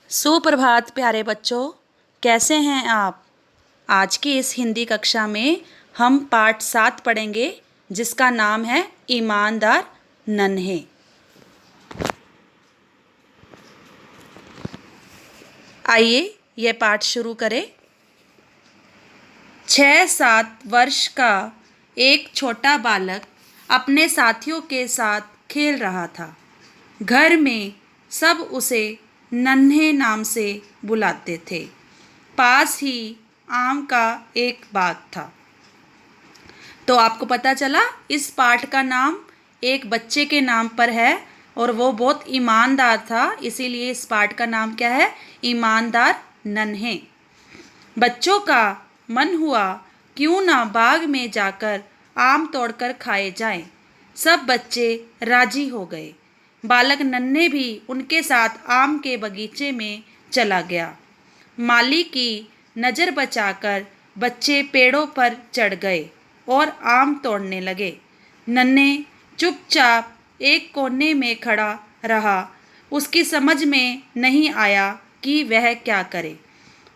सुप्रभात प्यारे बच्चों, कैसे हैं आप। आज की इस हिंदी कक्षा में हम पाठ 7 पढ़ेंगे जिसका नाम है ईमानदार नन्हे। आइए ये पाठ शुरू करें। 6-7 वर्ष का एक छोटा बालक अपने साथियों के साथ खेल रहा था। घर में सब उसे नन्हे नाम से बुलाते थे। पास ही आम का एक बाग था। तो आपको पता चला इस पाठ का नाम एक बच्चे के नाम पर है और वो बहुत ईमानदार था, इसीलिए इस पाठ का नाम क्या है, ईमानदार नन्हे। बच्चों का मन हुआ क्यों ना बाग में जाकर आम तोड़कर खाए जाएं। सब बच्चे राजी हो गए। बालक नन्हे भी उनके साथ आम के बगीचे में चला गया। माली की नज़र बचाकर बच्चे पेड़ों पर चढ़ गए और आम तोड़ने लगे। नन्हे चुपचाप एक कोने में खड़ा रहा। उसकी समझ में नहीं आया कि वह क्या करे।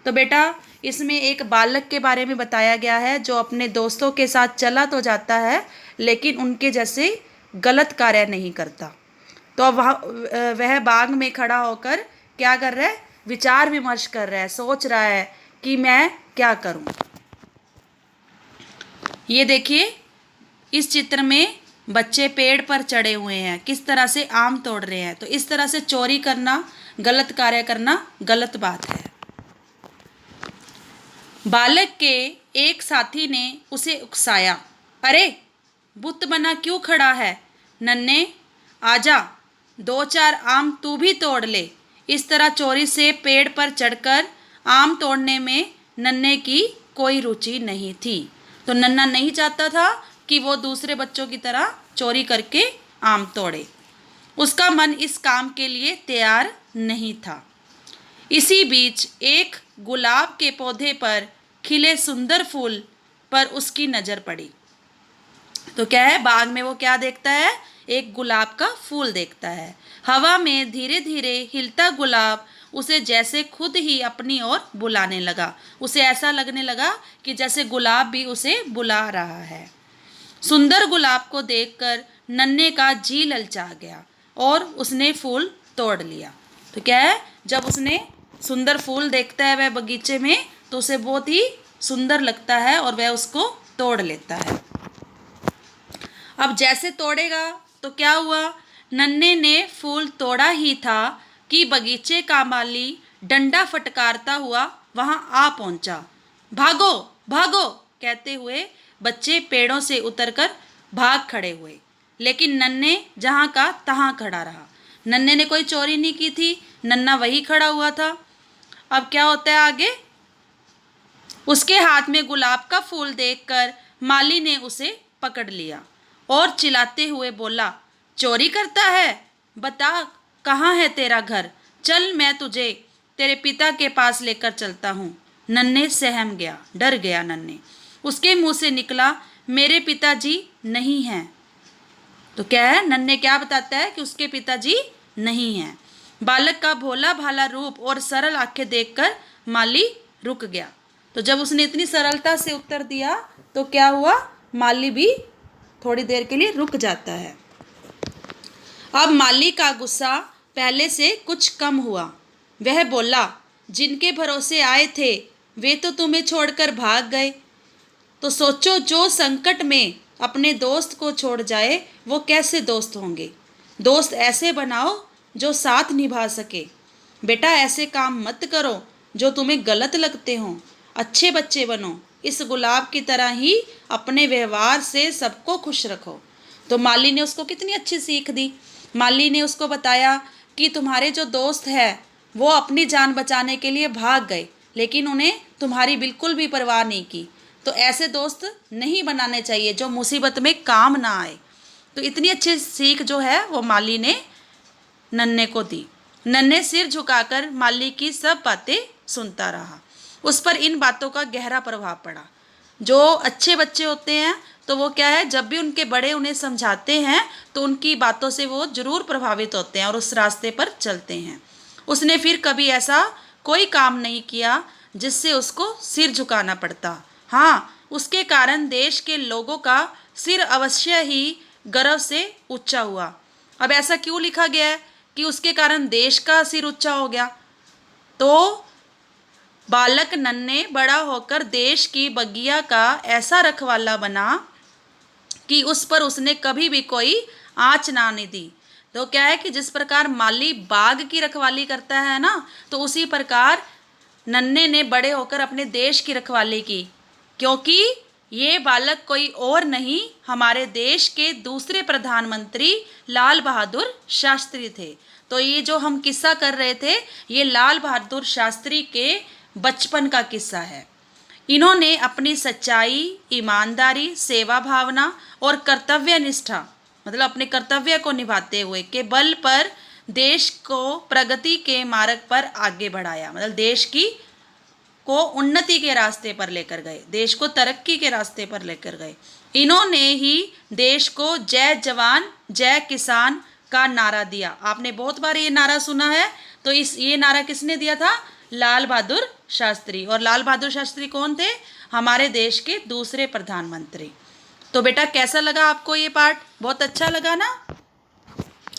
तो बेटा इसमें एक बालक के बारे में बताया गया है जो अपने दोस्तों के साथ चला तो जाता है लेकिन उनके जैसे गलत कार्य नहीं करता। तो अब वह बाग में खड़ा होकर क्या कर रहा है, विचार विमर्श कर रहा है, सोच रहा है कि मैं क्या करूं। ये देखिए इस चित्र में बच्चे पेड़ पर चढ़े हुए हैं, किस तरह से आम तोड़ रहे हैं। तो इस तरह से चोरी करना, गलत कार्य करना गलत बात है। बालक के एक साथी ने उसे उकसाया, अरे बुत बना क्यों खड़ा है, नन्हे आजा, 2-4 आम तू भी तोड़ ले। इस तरह चोरी से पेड़ पर चढ़कर आम तोड़ने में नन्हे की कोई रुचि नहीं थी। तो नन्हा नहीं चाहता था कि वो दूसरे बच्चों की तरह चोरी करके आम तोड़े। उसका मन इस काम के लिए तैयार नहीं था। इसी बीच एक गुलाब के पौधे पर खिले सुंदर फूल पर उसकी नज़र पड़ी। तो क्या है, बाग में वो क्या देखता है, एक गुलाब का फूल देखता है। हवा में धीरे धीरे हिलता गुलाब उसे जैसे खुद ही अपनी ओर बुलाने लगा। उसे ऐसा लगने लगा कि जैसे गुलाब भी उसे बुला रहा है। सुंदर गुलाब को देखकर नन्हे का जी ललचा गया और उसने फूल तोड़ लिया। तो क्या है, जब उसने सुंदर फूल देखता है वह बगीचे में तो उसे बहुत ही सुंदर लगता है और वह उसको तोड़ लेता है। अब जैसे तोड़ेगा तो क्या हुआ, नन्हे ने फूल तोड़ा ही था कि बगीचे का माली डंडा फटकारता हुआ वहां आ पहुंचा। भागो भागो कहते हुए बच्चे पेड़ों से उतरकर भाग खड़े हुए, लेकिन नन्हे जहां का तहां खड़ा रहा। नन्हे ने कोई चोरी नहीं की थी, नन्हा वही खड़ा हुआ था। अब क्या होता है आगे, उसके हाथ में गुलाब का फूल देखकर माली ने उसे पकड़ लिया और चिल्लाते हुए बोला, चोरी करता है, बता कहाँ है तेरा घर, चल मैं तुझे तेरे पिता के पास लेकर चलता हूँ। नन्हे सहम गया, डर गया नन्हे। उसके मुंह से निकला, मेरे पिताजी नहीं हैं। तो क्या है, नन्हे क्या बताता है कि उसके पिताजी नहीं हैं। बालक का भोला भाला रूप और सरल आंखें देखकर माली रुक गया। तो जब उसने इतनी सरलता से उत्तर दिया तो क्या हुआ, माली भी थोड़ी देर के लिए रुक जाता है। अब माली का गुस्सा पहले से कुछ कम हुआ। वह बोला, जिनके भरोसे आए थे वे तो तुम्हें छोड़कर भाग गए। तो सोचो, जो संकट में अपने दोस्त को छोड़ जाए वो कैसे दोस्त होंगे। दोस्त ऐसे बनाओ जो साथ निभा सके। बेटा ऐसे काम मत करो जो तुम्हें गलत लगते हों। अच्छे बच्चे बनो, इस गुलाब की तरह ही अपने व्यवहार से सबको खुश रखो। तो माली ने उसको कितनी अच्छी सीख दी। माली ने उसको बताया कि तुम्हारे जो दोस्त हैं वो अपनी जान बचाने के लिए भाग गए लेकिन उन्हें तुम्हारी बिल्कुल भी परवाह नहीं की। तो ऐसे दोस्त नहीं बनाने चाहिए जो मुसीबत में काम ना आए। तो इतनी अच्छी सीख जो है वो माली ने नन्हे को दी। नन्हे सिर झुकाकर माली की सब बातें सुनता रहा। उस पर इन बातों का गहरा प्रभाव पड़ा। जो अच्छे बच्चे होते हैं तो वो क्या है, जब भी उनके बड़े उन्हें समझाते हैं तो उनकी बातों से वो जरूर प्रभावित होते हैं और उस रास्ते पर चलते हैं। उसने फिर कभी ऐसा कोई काम नहीं किया जिससे उसको सिर झुकाना पड़ता। हाँ, उसके कारण देश के लोगों का सिर अवश्य ही गर्व से ऊंचा हुआ। अब ऐसा क्यों लिखा गया है कि उसके कारण देश का सिर ऊंचा हो गया? तो बालक नन्हे बड़ा होकर देश की बगिया का ऐसा रखवाला बना कि उस पर उसने कभी भी कोई आँच ना आने दी। तो क्या है कि जिस प्रकार माली बाग की रखवाली करता है ना, तो उसी प्रकार नन्हे ने बड़े होकर अपने देश की रखवाली की, क्योंकि ये बालक कोई और नहीं, हमारे देश के दूसरे प्रधानमंत्री लाल बहादुर शास्त्री थे। तो ये जो हम किस्सा कर रहे थे, ये लाल बहादुर शास्त्री के बचपन का किस्सा है। इन्होंने अपनी सच्चाई, ईमानदारी, सेवा भावना और कर्तव्य निष्ठा, मतलब अपने कर्तव्य को निभाते हुए के बल पर देश को प्रगति के मार्ग पर आगे बढ़ाया। मतलब देश की को उन्नति के रास्ते पर लेकर गए, देश को तरक्की के रास्ते पर लेकर गए। इन्होंने ही देश को जय जवान जय किसान का नारा दिया। आपने बहुत बार ये नारा सुना है। तो ये नारा किसने दिया था? लाल बहादुर शास्त्री। और लाल बहादुर शास्त्री कौन थे? हमारे देश के दूसरे प्रधानमंत्री। तो बेटा कैसा लगा आपको ये पाठ? बहुत अच्छा लगा ना?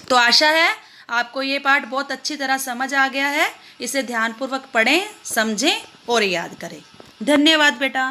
तो आशा है आपको ये पाठ बहुत अच्छी तरह समझ आ गया है। इसे ध्यानपूर्वक पढ़ें, समझें और याद करें। धन्यवाद बेटा।